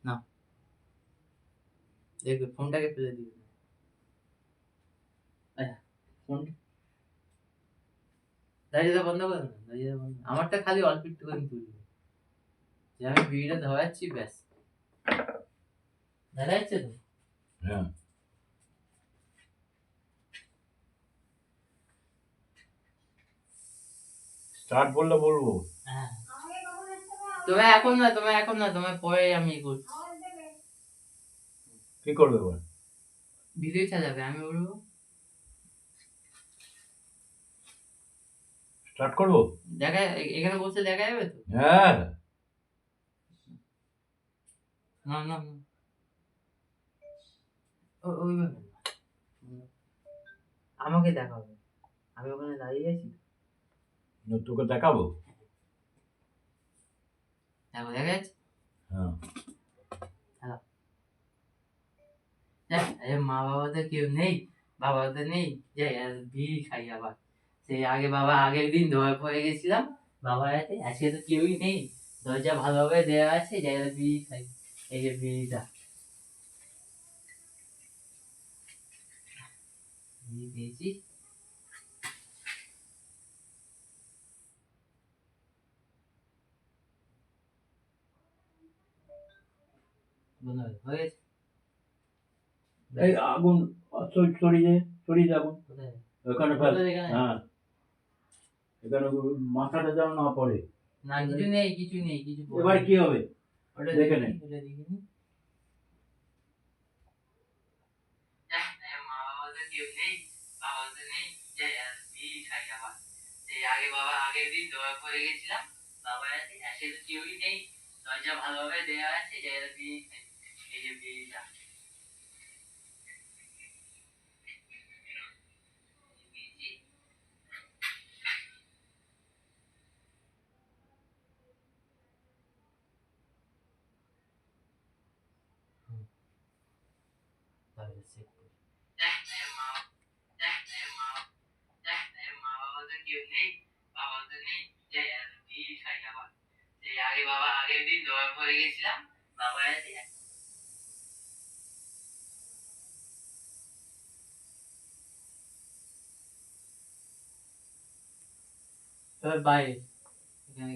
না দেখবে ফোনটাকে ফেলে দিবে। আচ্ছা ফোন দাঁড়িয়ে বন্ধ করে না, দাঁড়িয়ে বন্ধ। আমারটা খালি অল্প একটু করে তুলবে, যে আমি ভিডিওটা ধরাচ্ছি ব্যাস। দেখা যাচ্ছে তো? হ্যাঁ স্টার্ট বললে বলবো। হ্যাঁ তোমার এখন না, তোমার এখন না, তোমার পরে আমি করছি। কি করবে এবার? ভিডিও চালাবে, আমি বলবো স্টার্ট করবো? দেখা এখানে বসে দেখা যাবে তো? হ্যাঁ না না না ওইভাবে না। আমাকে দেখাবে, আমি ওখানে দাঁড়িয়ে আছি। তোকে দেখাবো। দেখো দেখা যাচ্ছে। হ্যাঁ মা বাবা তো কেউ নেই, বাবা তো নেই, যে বিড়ি খাই আবার। সেই আগে বাবা আগের দিন ধোয়া পড়ে গেছিলাম বাবার হাতে, আজকে তো কেউই নেই, দরজা ভালোভাবে দেওয়া আছে, যাই বিড়ি খাই। এই যে বিড়িটা, বিড়ি পেয়েছি। বন্ধ হয়ে গেছে। এই আগুন সরিয়ে দে আগুন। কোথায়? ওখানে ফেল। এখানে? হ্যাঁ এখানে মাথাটা যেন না পড়ে। না কিছু নেই, কিছু নেই, কিছু এবার কি হবে ওটা দেখে নে। ওটা দেখিনি। মা বাবা তো কেউ নেই, বাবা তো নেই, যে বিড়ি খাই আবার। সেই আগে বাবা আগের দিন ধোয়া পড়ে গেছিলাম বাবার হাতে, আজকে তো কেউই নেই, দরজা ভালোভাবে দেওয়া আছে, যাই বিড়ি খাই। এই যে বিড়িটা পেয়েছি। তাহলে চেক করি। মা মা বাবা তো কেউ নেই, বাবা তো নেই, যে বিড়ি খাই আবার। সেই আগে বাবা আগের দিন ধোয়া পড়ে গেছিলাম বাবার হাতে। তবে বাইরে এখানে